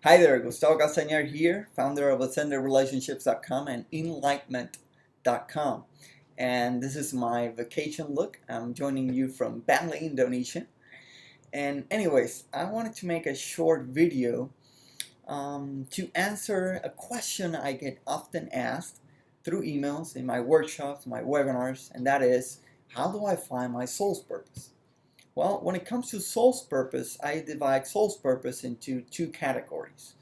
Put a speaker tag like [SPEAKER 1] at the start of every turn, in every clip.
[SPEAKER 1] Hi there, Gustavo here, founder of ascenderrelationships.com and enlightenment.com. And this is my vacation look. I'm joining you from Bali, Indonesia. And anyways, I wanted to make a short video to answer a question I get often asked through emails, in my workshops, my webinars, and that is, how do I find my soul's purpose? Well, when it comes to soul's purpose, I divide soul's purpose into two categories.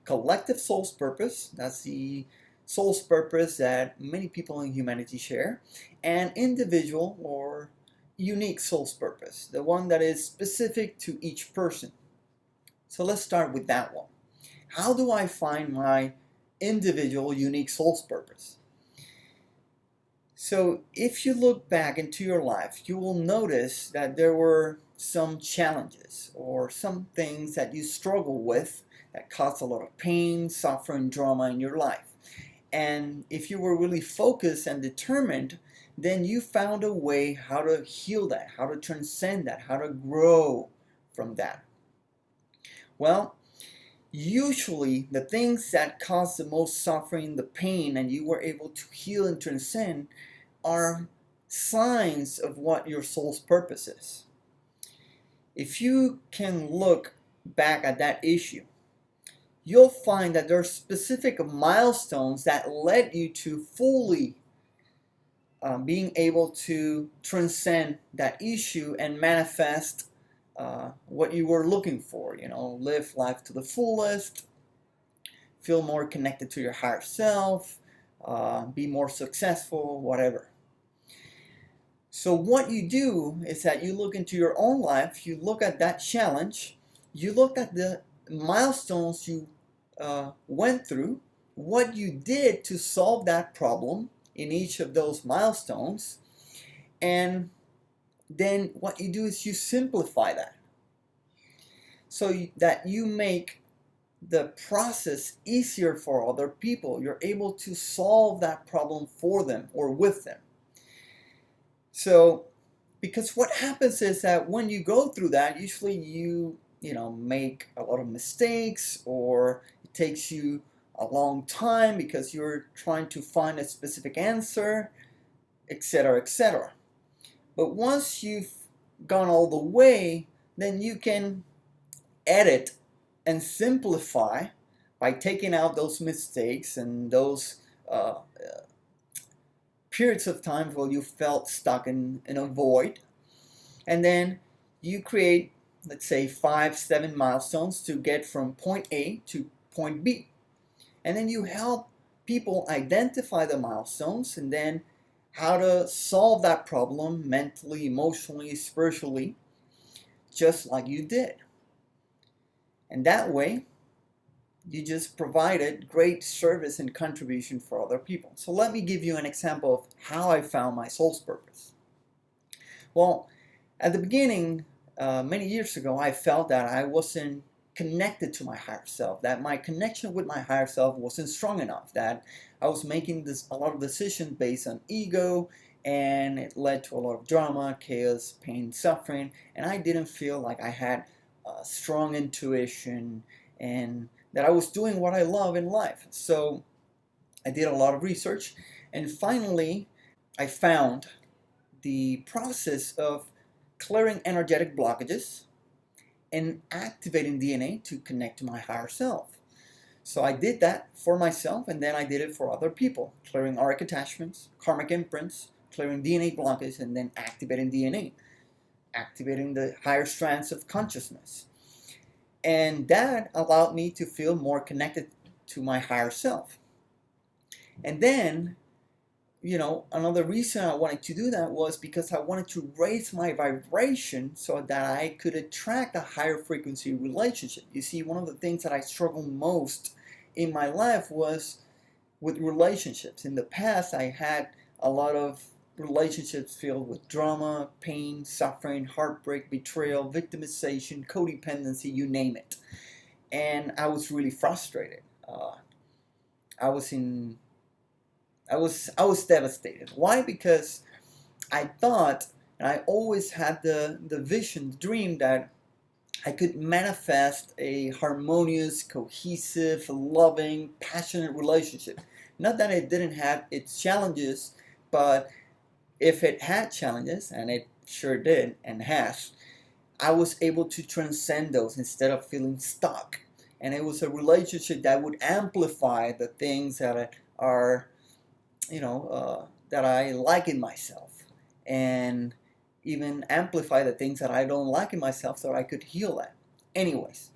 [SPEAKER 1] Collective soul's purpose, that's the soul's purpose that many people in humanity share, and individual or unique soul's purpose, the one that is specific to each person. So let's start with that one. How do I find my individual unique soul's purpose? So if you look back into your life, you will notice that there were some challenges or some things that you struggle with that caused a lot of pain, suffering, drama in your life. And if you were really focused and determined, then you found a way how to heal that, how to transcend that, how to grow from that. Well, usually the things that cause the most suffering, the pain, and you were able to heal and transcend are signs of what your soul's purpose is. If you can look back at that issue, you'll find that there are specific milestones that led you to fully being able to transcend that issue and manifest what you were looking for. Live life to the fullest, feel more connected to your higher self, be more successful, whatever. So what you do is that you look into your own life, you look at that challenge, you look at the milestones you went through, what you did to solve that problem in each of those milestones, and then what you do is you simplify that so that you make the process easier for other people. You're able to solve that problem for them or with them. So, because what happens is that when you go through that, usually you make a lot of mistakes, or it takes you a long time because you're trying to find a specific answer, etc., etc. But once you've gone all the way, then you can edit and simplify by taking out those mistakes and those periods of time where you felt stuck in a void. And then you create, let's say, 5-7 milestones to get from point A to point B. And then you help people identify the milestones and then how to solve that problem mentally, emotionally, spiritually, just like you did. And that way, you just provided great service and contribution for other people. So let me give you an example of how I found my soul's purpose. Well, at the beginning, many years ago, I felt that I wasn't connected to my higher self, that my connection with my higher self wasn't strong enough, that I was making a lot of decisions based on ego, and it led to a lot of drama, chaos, pain, suffering, and I didn't feel like I had a strong intuition and that I was doing what I love in life. So I did a lot of research, and finally I found the process of clearing energetic blockages and activating DNA to connect to my higher self. So I did that for myself, and then I did it for other people, clearing auric attachments, karmic imprints, clearing DNA blockages, and then activating DNA, activating the higher strands of consciousness. And that allowed me to feel more connected to my higher self. And then, another reason I wanted to do that was because I wanted to raise my vibration so that I could attract a higher frequency relationship. You see, one of the things that I struggled most in my life was with relationships. In the past, I had a lot of relationships filled with drama, pain, suffering, heartbreak, betrayal, victimization, codependency, you name it. And I was really frustrated. I was devastated. Why? Because I thought, and I always had the vision, the dream that I could manifest a harmonious, cohesive, loving, passionate relationship. Not that it didn't have its challenges, but if it had challenges, and it sure did and has, I was able to transcend those instead of feeling stuck. And it was a relationship that would amplify the things that are, that I like in myself, and even amplify the things that I don't like in myself so I could heal that. Anyways,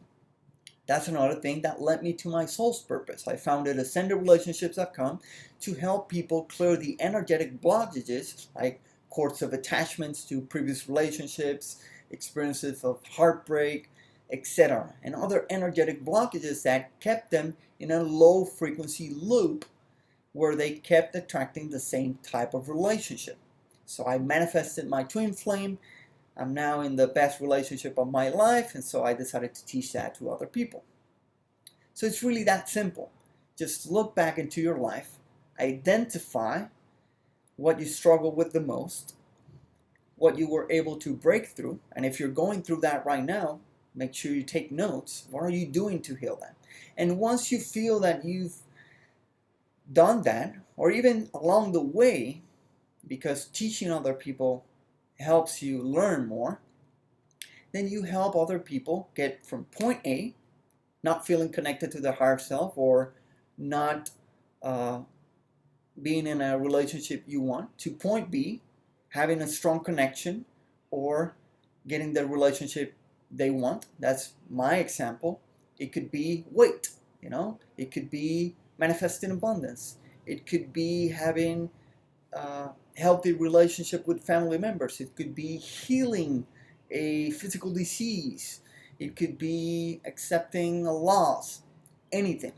[SPEAKER 1] that's another thing that led me to my soul's purpose. I founded ascenderrelationships.com to help people clear the energetic blockages like cords of attachments to previous relationships, experiences of heartbreak, etc., and other energetic blockages that kept them in a low frequency loop where they kept attracting the same type of relationship. So I manifested my twin flame. I'm now in the best relationship of my life, and so I decided to teach that to other people. So it's really that simple. Just look back into your life, identify what you struggle with the most, what you were able to break through, and if you're going through that right now, make sure you take notes. What are you doing to heal that? And once you feel that you've done that, or even along the way, because teaching other people helps you learn more, then you help other people get from point A, not feeling connected to their higher self, or not being in a relationship you want, to point B, having a strong connection, or getting the relationship they want. That's my example. It could be weight, it could be manifesting abundance, it could be having healthy relationship with family members, it could be healing a physical disease, it could be accepting a loss, anything.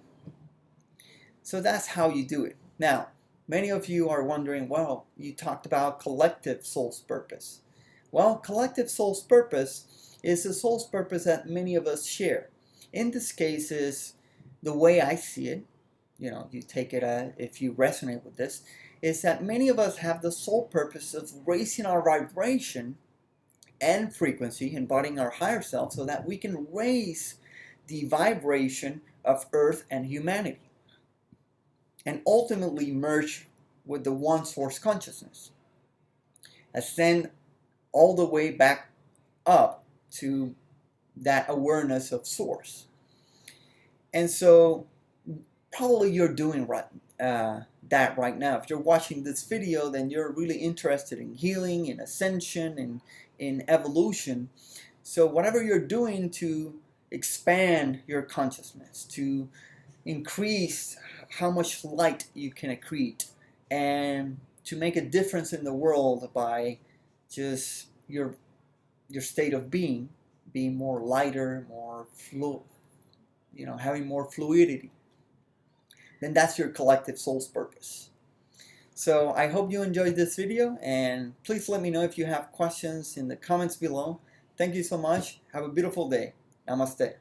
[SPEAKER 1] So that's how you do it. Now, many of you are wondering, well, you talked about collective soul's purpose. Well, collective soul's purpose is the soul's purpose that many of us share. In this case, is the way I see it, you take it if you resonate with this, is that many of us have the sole purpose of raising our vibration and frequency, embodying our higher self, so that we can raise the vibration of Earth and humanity, and ultimately merge with the one source consciousness, ascend all the way back up to that awareness of source. And so probably you're doing that right now. If you're watching this video, then you're really interested in healing, in ascension, in evolution. So whatever you're doing to expand your consciousness, to increase how much light you can accrete, and to make a difference in the world by just your state of being more lighter, more having more fluidity, then that's your collective soul's purpose. So I hope you enjoyed this video, and please let me know if you have questions in the comments below. Thank you so much. Have a beautiful day. Namaste.